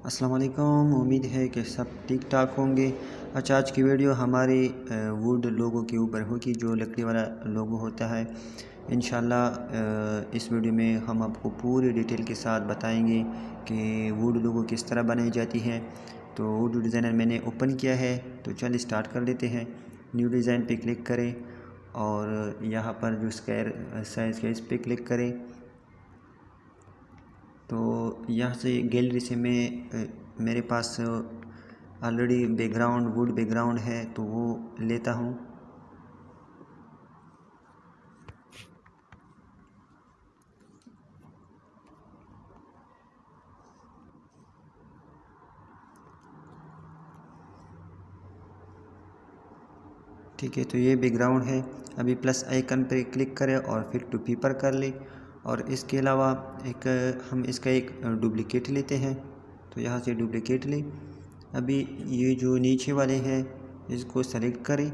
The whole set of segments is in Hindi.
अस्सलाम वालेकुम। उम्मीद है कि सब ठीक ठाक होंगे। अच्छा, आज की वीडियो हमारी वुड लोगो के ऊपर होगी, जो लकड़ी वाला लोगो होता है। इंशाल्लाह इस वीडियो में हम आपको पूरी डिटेल के साथ बताएंगे कि वुड लोगो किस तरह बनाई जाती है। तो वुड डिज़ाइनर मैंने ओपन किया है, तो चलिए स्टार्ट कर लेते हैं। न्यू डिज़ाइन पे क्लिक करें और यहाँ पर जो स्क्वायर साइज़ का इस पर क्लिक करें। तो यहाँ से गैलरी से मेरे पास ऑलरेडी बैकग्राउंड वुड बैकग्राउंड है, तो वो लेता हूँ। ठीक है, तो ये बैकग्राउंड है। अभी प्लस आइकन पर क्लिक करें और फिर टू पेपर कर ले। और इसके अलावा हम इसका एक डुप्लिकेट लेते हैं, तो यहाँ से डुप्लिकेट ले। अभी ये जो नीचे वाले हैं इसको सेलेक्ट करें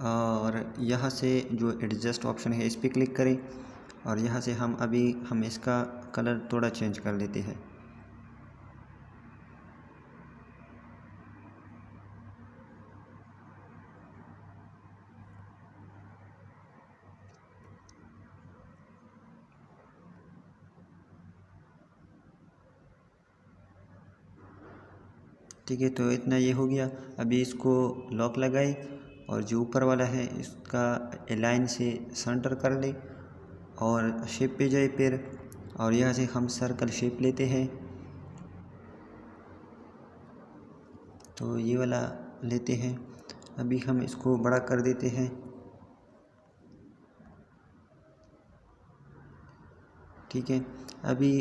और यहाँ से जो एडजस्ट ऑप्शन है इस पर क्लिक करें और यहाँ से हम इसका कलर थोड़ा चेंज कर लेते हैं। ठीक है, तो इतना ये हो गया। अभी इसको लॉक लगाए और जो ऊपर वाला है इसका अलाइन से सेंटर कर ले और शेप पे जाए फिर, और यहाँ से हम सर्कल शेप लेते हैं। तो ये वाला लेते हैं। अभी हम इसको बड़ा कर देते हैं। ठीक है, अभी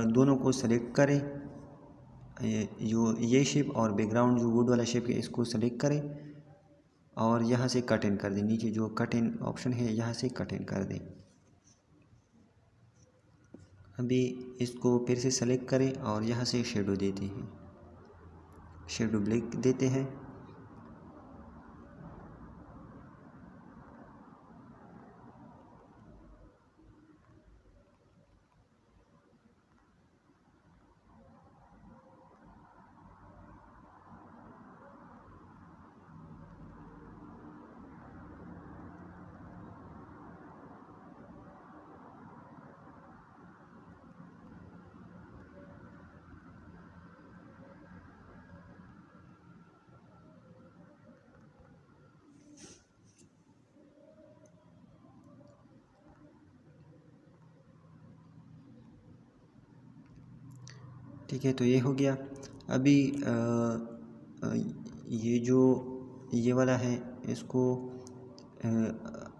दोनों को सेलेक्ट करें, ये शेप और बैकग्राउंड जो वुड वाला शेप है इसको सेलेक्ट करें और यहाँ से कट इन कर दें। नीचे जो कट इन ऑप्शन है यहाँ से कट इन कर दें। अभी इसको फिर से सेलेक्ट करें और यहाँ से शेडो देते हैं, शेडो ब्लैक देते हैं। ठीक है, तो ये हो गया। अभी ये वाला है इसको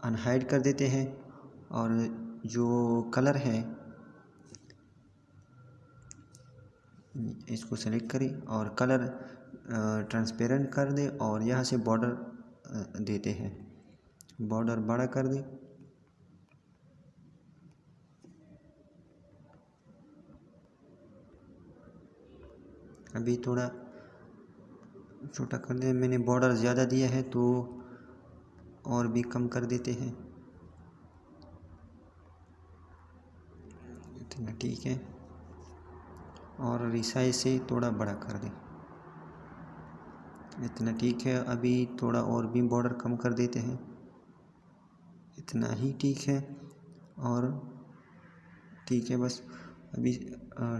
अनहाइड कर देते हैं और जो कलर है इसको सेलेक्ट करें और कलर ट्रांसपेरेंट कर दें और यहाँ से बॉर्डर देते हैं, बॉर्डर बड़ा कर दें। अभी थोड़ा छोटा कर दें, मैंने बॉर्डर ज़्यादा दिया है तो और भी कम कर देते हैं। इतना ठीक है, और रिसाइज से थोड़ा बड़ा कर दें। इतना ठीक है। अभी थोड़ा और भी बॉर्डर कम कर देते हैं। इतना ही ठीक है और ठीक है बस। अभी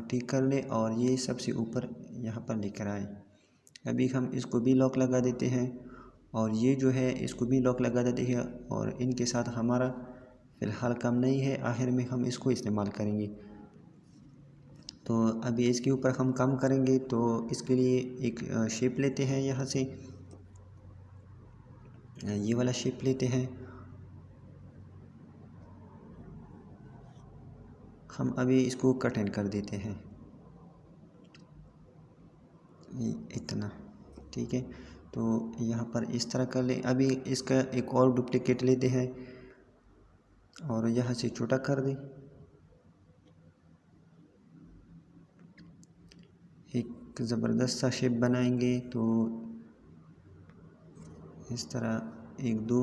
ठीक कर ले और ये सबसे ऊपर यहाँ पर लेकर आए। अभी हम इसको भी लॉक लगा देते हैं और ये जो है इसको भी लॉक लगा देते हैं और इनके साथ हमारा फ़िलहाल काम नहीं है, आखिर में हम इसको इस्तेमाल करेंगे। तो अभी इसके ऊपर हम काम करेंगे, तो इसके लिए एक शेप लेते हैं। यहाँ से ये वाला शेप लेते हैं। हम अभी इसको कट इन कर देते हैं, इतना ठीक है। तो यहाँ पर इस तरह कर ले। अभी इसका एक और डुप्लीकेट लेते हैं और यहाँ से छोटा कर दें। एक ज़बरदस्त सा शेप बनाएंगे, तो इस तरह एक दो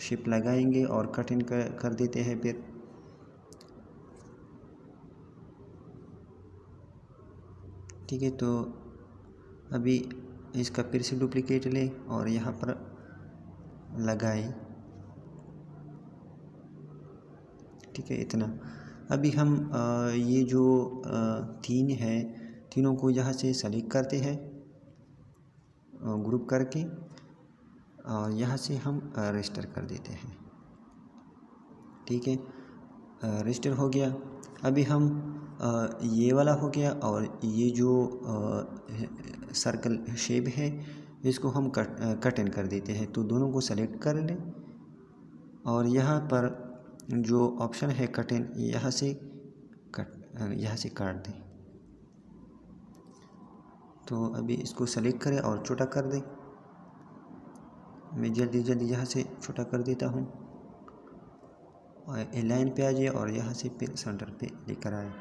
शेप लगाएंगे और कट इन कर देते हैं। फिर ठीक है, तो अभी इसका फिर से डुप्लीकेट लें और यहाँ पर लगाएं। ठीक है, इतना। अभी हम ये जो तीन है, तीनों को यहाँ से सेलेक्ट करते हैं ग्रुप करके, और यहाँ से हम रजिस्टर कर देते हैं। ठीक है, रजिस्टर हो गया। अभी हम ये वाला हो गया, और ये जो सर्कल शेप है इसको हम कट इन कर देते हैं। तो दोनों को सेलेक्ट कर लें और यहाँ पर जो ऑप्शन है कट इन, यहाँ से काट दें। तो अभी इसको सेलेक्ट करें और छोटा कर दें। मैं जल्दी जल्दी यहाँ से छोटा कर देता हूँ, और लाइन पे आ जाए और यहाँ से फिर सेंटर पे लेकर आए।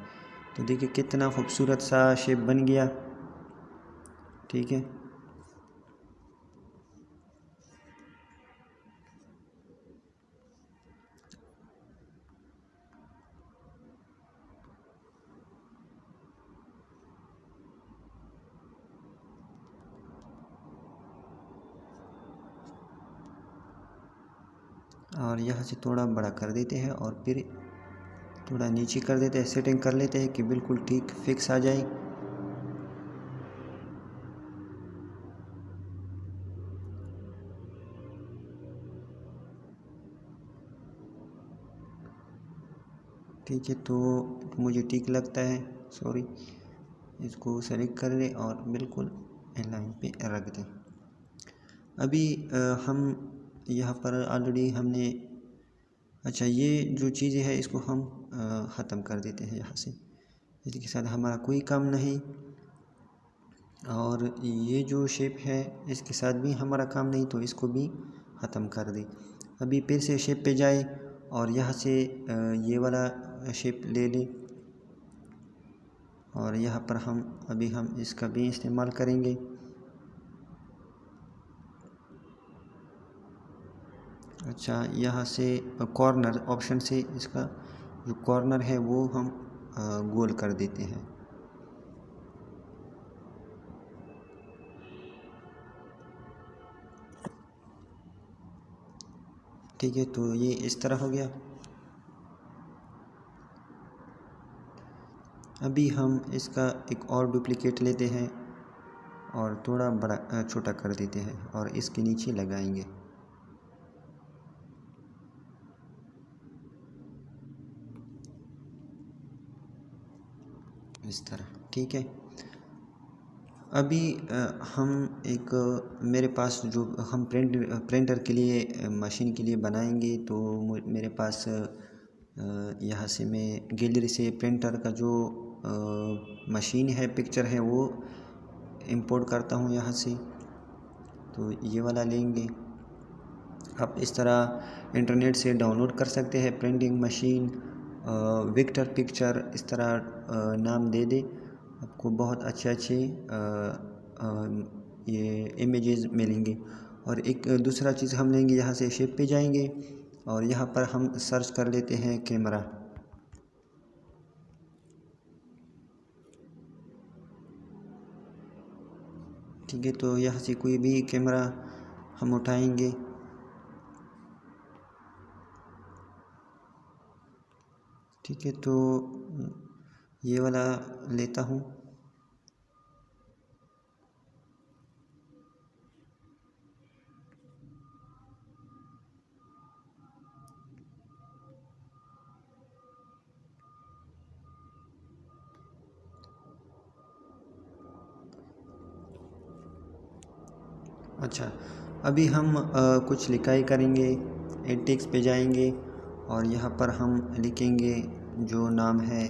तो देखिए कितना खूबसूरत सा शेप बन गया। ठीक है, और यहाँ से थोड़ा बड़ा कर देते हैं और फिर थोड़ा नीचे कर देते हैं। सेटिंग कर लेते हैं कि बिल्कुल ठीक फिक्स आ जाए। ठीक है, तो मुझे ठीक लगता है, सॉरी। इसको सेलेक्ट कर लें और बिल्कुल लाइन पे रख दें। अभी हम यहाँ पर ऑलरेडी हमने, अच्छा ये जो चीज़ें है इसको हम ख़त्म कर देते हैं यहाँ से। इसके साथ हमारा कोई काम नहीं, और ये जो शेप है इसके साथ भी हमारा काम नहीं, तो इसको भी ख़त्म कर दें। अभी फिर से शेप पे जाए और यहाँ से ये वाला शेप ले लें, और यहाँ पर हम इसका भी इस्तेमाल करेंगे। अच्छा, यहाँ से कॉर्नर ऑप्शन से इसका जो कॉर्नर है वो हम गोल कर देते हैं। ठीक है, तो ये इस तरह हो गया। अभी हम इसका एक और डुप्लीकेट लेते हैं और थोड़ा बड़ा छोटा कर देते हैं और इसके नीचे लगाएंगे इस तरह। ठीक है, अभी हम एक मेरे पास जो हम प्रिंटर के लिए मशीन के लिए बनाएंगे, तो मेरे पास यहाँ से मैं गैलरी से प्रिंटर का जो मशीन है, पिक्चर है, वो इंपोर्ट करता हूँ यहाँ से। तो ये वाला लेंगे। आप इस तरह इंटरनेट से डाउनलोड कर सकते हैं प्रिंटिंग मशीन विक्टर पिक्चर, इस तरह नाम दे दे, आपको बहुत अच्छे ये इमेजेस मिलेंगे। और एक दूसरा चीज़ हम लेंगे, यहाँ से शेप पे जाएंगे और यहाँ पर हम सर्च कर लेते हैं कैमरा। ठीक है, तो यहाँ से कोई भी कैमरा हम उठाएंगे। ठीक है, तो ये वाला लेता हूँ। अच्छा, अभी हम कुछ लिखाई करेंगे। एड टेक्स्ट पे जाएंगे और यहाँ पर हम लिखेंगे जो नाम है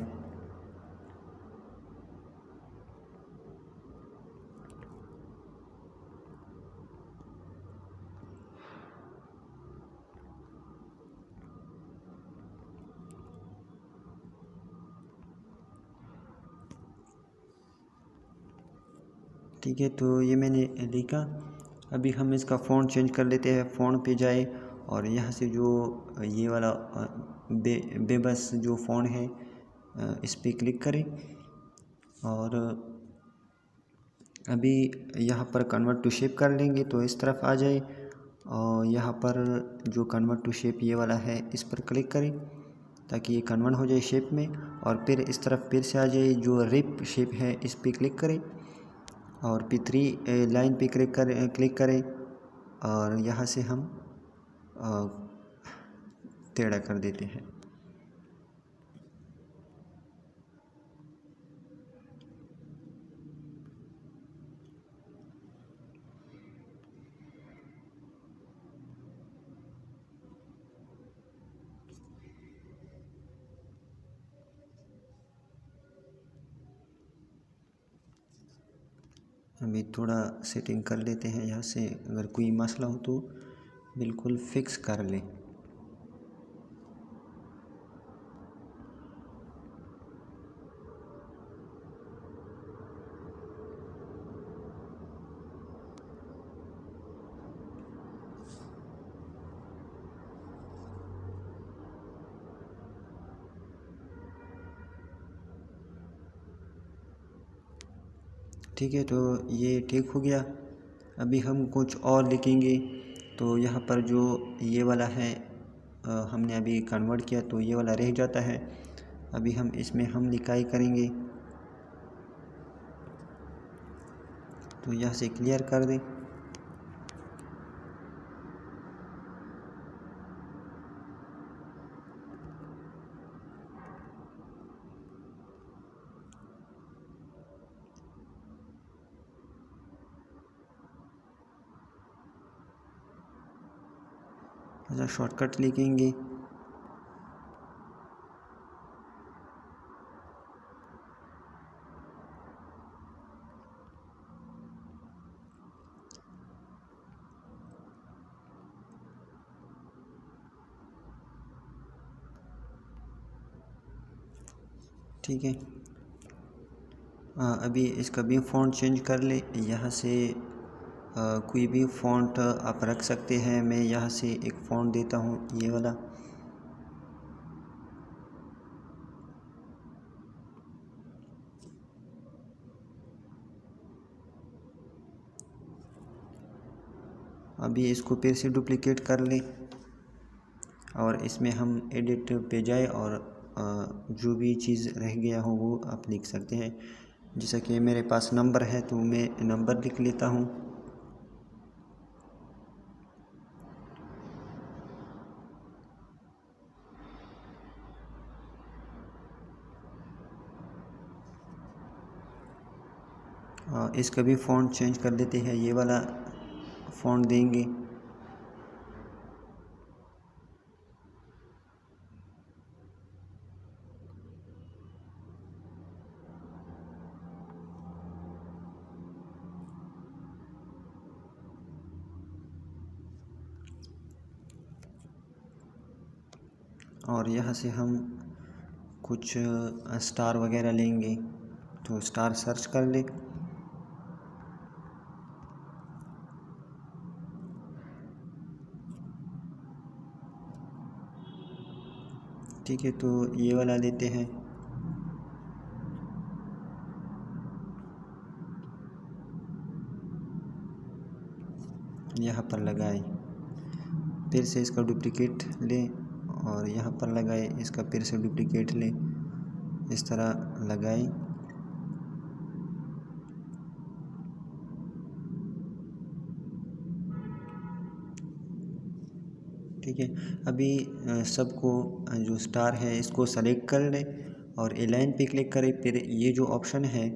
ठीक है, तो ये मैंने लिखा। अभी हम इसका फ़ॉन्ट चेंज कर लेते हैं। फ़ॉन्ट पे जाए और यहाँ से जो ये वाला बेबस जो फ़ॉन्ट है इस पर क्लिक करें और अभी यहाँ पर कन्वर्ट टू शेप कर लेंगे तो इस तरफ आ जाए, और यहाँ पर जो कन्वर्ट टू शेप ये वाला है इस पर क्लिक करें ताकि ये कन्वर्ट हो जाए शेप में। और फिर इस तरफ फिर से आ जाए, जो रिप शेप है इस पर क्लिक करें और P3 लाइन पे क्लिक करें और यहाँ से हम टेढ़ा कर देते हैं। अभी थोड़ा सेटिंग कर लेते हैं यहाँ से, अगर कोई मसला हो तो बिल्कुल फिक्स कर लें। ठीक है, तो ये ठीक हो गया। अभी हम कुछ और लिखेंगे, तो यहाँ पर जो ये वाला है हमने अभी कन्वर्ट किया तो ये वाला रह जाता है। अभी हम इसमें हम लिखाई करेंगे, तो यहाँ से क्लियर कर दें। अच्छा, शॉर्टकट लिखेंगे, ठीक है। अभी इसका भी फ़ॉन्ट चेंज कर ले। यहाँ से कोई भी फ़ॉन्ट आप रख सकते हैं। मैं यहाँ से एक फ़ॉन्ट देता हूँ, ये वाला। अभी इसको फिर से डुप्लिकेट कर लें और इसमें हम एडिट पे जाए और जो भी चीज़ रह गया हो वो आप लिख सकते हैं। जैसा कि मेरे पास नंबर है तो मैं नंबर लिख लेता हूँ। इसका भी फ़ॉन्ट चेंज कर देते हैं, ये वाला फ़ॉन्ट देंगे। और यहाँ से हम कुछ स्टार वगैरह लेंगे, तो स्टार सर्च कर ले। ठीक है, तो ये वाला लेते हैं। यहाँ पर लगाए, फिर से इसका डुप्लिकेट लें और यहाँ पर लगाए, इसका फिर से डुप्लिकेट लें, इस तरह लगाए। ठीक है, अभी सबको जो स्टार है इसको सेलेक्ट कर लें और अलाइन पे क्लिक करें। फिर ये जो ऑप्शन है,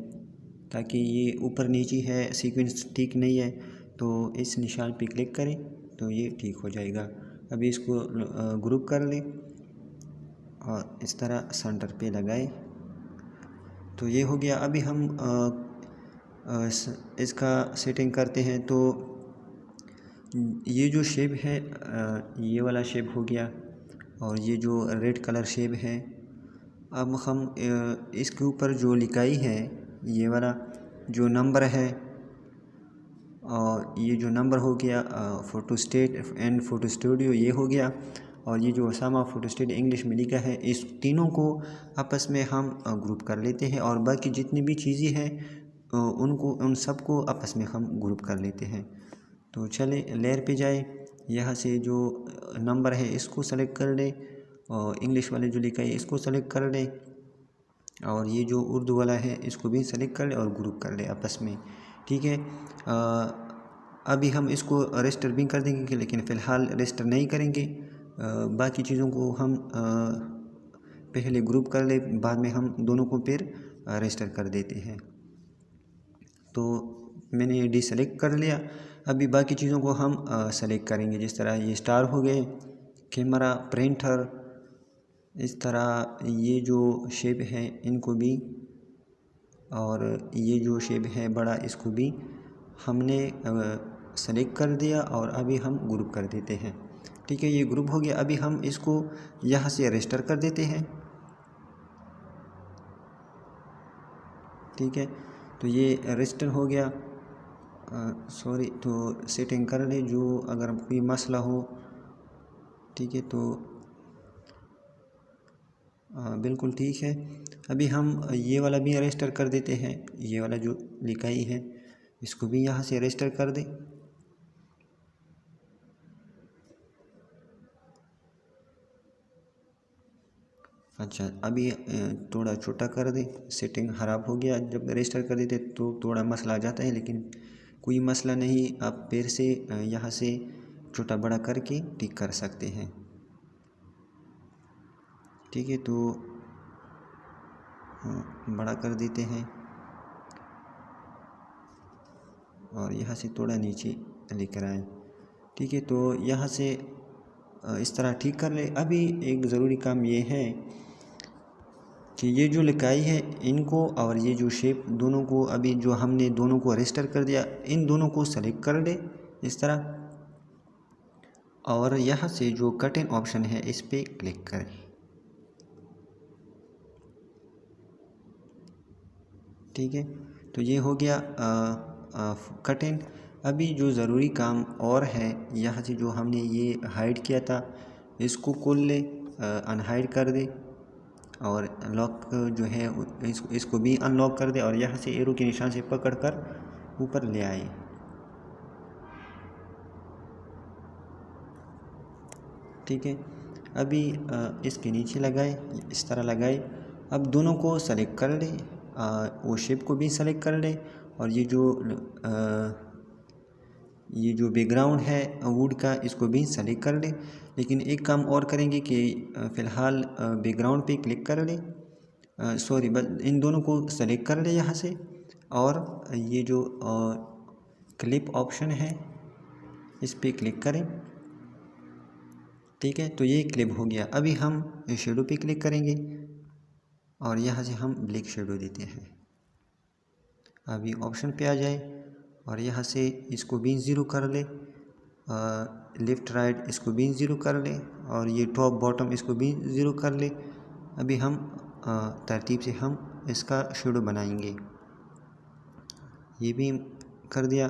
ताकि ये ऊपर नीचे है, सीक्वेंस ठीक नहीं है, तो इस निशान पे क्लिक करें तो ये ठीक हो जाएगा। अभी इसको ग्रुप कर लें और इस तरह सेंटर पे लगाए, तो ये हो गया। अभी हम इसका सेटिंग करते हैं। तो ये जो शेप है ये वाला शेप हो गया, और ये जो रेड कलर शेप है, अब हम इसके ऊपर जो लिखाई है ये वाला जो नंबर है, और ये जो नंबर हो गया photo state and photo studio ये हो गया, और ये जो ओसामा फ़ोटो स्टेट इंग्लिश में लिखा है, इस तीनों को आपस में हम ग्रुप कर लेते हैं। और बाकी जितनी भी चीज़ें हैं उनको उन सबको आपस में हम ग्रुप कर लेते हैं। तो चले लेयर पे जाए, यहाँ से जो नंबर है इसको सेलेक्ट कर ले और इंग्लिश वाले जो लिखा है इसको सेलेक्ट कर ले और ये जो उर्दू वाला है इसको भी सेलेक्ट कर ले और ग्रुप कर ले आपस में। ठीक है, अभी हम इसको रजिस्टर भी कर देंगे लेकिन फ़िलहाल रजिस्टर नहीं करेंगे। बाकी चीज़ों को हम पहले ग्रुप कर ले, बाद में हम दोनों को फिर रजिस्टर कर देते हैं। तो मैंने डी सेलेक्ट कर लिया। अभी बाकी चीज़ों को हम सेलेक्ट करेंगे, जिस तरह ये स्टार हो गए, कैमरा, प्रिंटर, इस तरह ये जो शेप है इनको भी, और ये जो शेप है बड़ा इसको भी हमने सेलेक्ट कर दिया और अभी हम ग्रुप कर देते हैं। ठीक है, ये ग्रुप हो गया। अभी हम इसको यहाँ से रजिस्टर कर देते हैं। ठीक है, तो ये रजिस्टर हो गया। सॉरी, तो सेटिंग कर ले जो अगर कोई मसला हो। ठीक है, तो बिल्कुल ठीक है। अभी हम ये वाला भी रजिस्टर कर देते हैं, ये वाला जो लिखाई है इसको भी यहाँ से रजिस्टर कर दे। अच्छा, अभी थोड़ा छोटा कर दे, सेटिंग ख़राब हो गया। जब रजिस्टर कर देते तो थोड़ा मसला आ जाता है, लेकिन कोई मसला नहीं, आप फिर से यहाँ से छोटा बड़ा करके ठीक कर सकते हैं। ठीक है, तो बड़ा कर देते हैं और यहाँ से थोड़ा नीचे लेकर आए। ठीक है, तो यहाँ से इस तरह ठीक कर ले। अभी एक ज़रूरी काम ये है कि ये जो लिखाई है इनको और ये जो शेप दोनों को, अभी जो हमने दोनों को रजिस्टर कर दिया, इन दोनों को सेलेक्ट कर ले इस तरह, और यहाँ से जो कट इन ऑप्शन है इस पर क्लिक करें। ठीक है, तो ये हो गया कट इन। अभी जो ज़रूरी काम और है, यहाँ से जो हमने ये हाइड किया था इसको खोल ले, अनहाइड कर दे और लॉक जो है इसको भी अनलॉक कर दे और यहाँ से एरो के निशान से पकड़कर ऊपर ले आए। ठीक है, अभी इसके नीचे लगाए, इस तरह लगाए। अब दोनों को सेलेक्ट कर ले, वो शेप को भी सेलेक्ट कर ले और ये जो बैकग्राउंड है वुड का इसको भी सेलेक्ट कर ले। लेकिन एक काम और करेंगे कि फ़िलहाल बैकग्राउंड पे क्लिक कर ले, सॉरी, बस इन दोनों को सेलेक्ट कर ले यहाँ से, और ये जो क्लिप ऑप्शन है इस पर क्लिक करें। ठीक है, तो ये क्लिप हो गया। अभी हम शेडो पे क्लिक करेंगे और यहाँ से हम ब्लैक शेडो देते हैं। अभी ऑप्शन पे आ जाए और यहाँ से इसको भी 0 कर ले, लेफ़्ट राइट इसको भी 0 कर ले और ये टॉप बॉटम इसको भी 0 कर ले। अभी हम तरतीब से हम इसका शेडो बनाएंगे। ये भी कर दिया।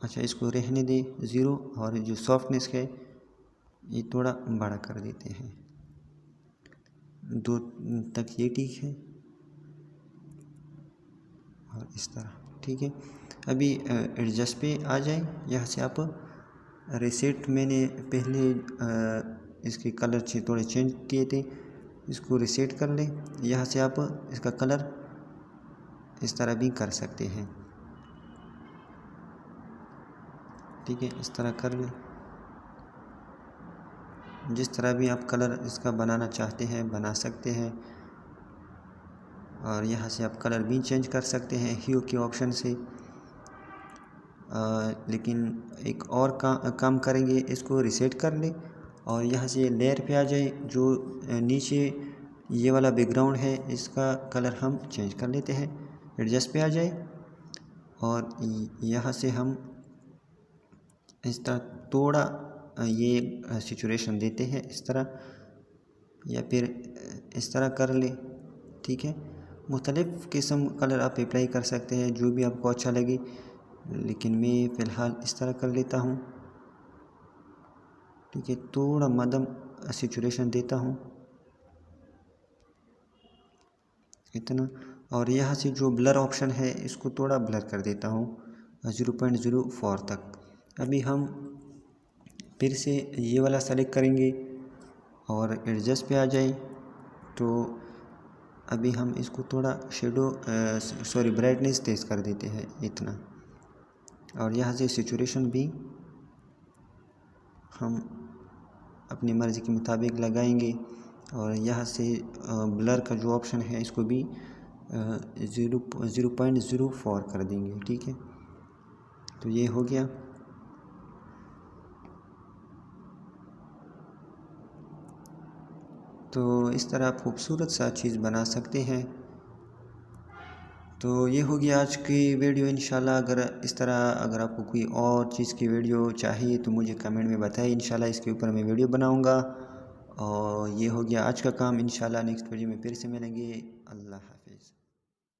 अच्छा, इसको रहने दे 0 और जो सॉफ्टनेस है ये थोड़ा बड़ा कर देते हैं, 2 तक ये ठीक है और इस तरह। ठीक है, अभी एडजस्ट पे आ जाए। यहाँ से आप रीसेट, मैंने पहले इसके कलर थोड़े चेंज किए थे, इसको रीसेट कर लें। यहाँ से आप इसका कलर इस तरह भी कर सकते हैं। ठीक है, इस तरह कर लें, जिस तरह भी आप कलर इसका बनाना चाहते हैं बना सकते हैं। और यहाँ से आप कलर भी चेंज कर सकते हैं ह्यू के ऑप्शन से। लेकिन एक और काम करेंगे, इसको रीसेट कर लें और यहाँ से लेयर पे आ जाए। जो नीचे ये वाला बैकग्राउंड है इसका कलर हम चेंज कर लेते हैं। एडजस्ट पे आ जाए और यहाँ से हम इस तरह थोड़ा ये सिचुएशन देते हैं इस तरह, या फिर इस तरह कर ले। ठीक है, मुख्तलिफ़ किस्म कलर आप अप्लाई कर सकते हैं जो भी आपको अच्छा लगे, लेकिन मैं फ़िलहाल इस तरह कर लेता हूँ। ठीक है, थोड़ा मध्यम सिचुएशन देता हूँ इतना, और यहाँ से जो ब्लर ऑप्शन है इसको थोड़ा ब्लर कर देता हूँ 0.04 तक। अभी हम फिर से ये वाला सेलेक्ट करेंगे और एडजस्ट पे आ जाए तो अभी हम इसको थोड़ा ब्राइटनेस तेज़ कर देते हैं इतना। और यहाँ से सैचुरेशन भी हम अपनी मर्ज़ी के मुताबिक लगाएंगे और यहाँ से ब्लर का जो ऑप्शन है इसको भी 0.04 कर देंगे। ठीक है, तो ये हो गया। तो इस तरह आप खूबसूरत सा चीज़ बना सकते हैं। तो ये हो गया आज की वीडियो। इंशाल्लाह अगर इस तरह अगर आपको कोई और चीज़ की वीडियो चाहिए तो मुझे कमेंट में बताइए, इंशाल्लाह इसके ऊपर मैं वीडियो बनाऊंगा। और ये हो गया आज का काम। इंशाल्लाह नेक्स्ट वीडियो में फिर से मिलेंगे। अल्लाह हाफिज़।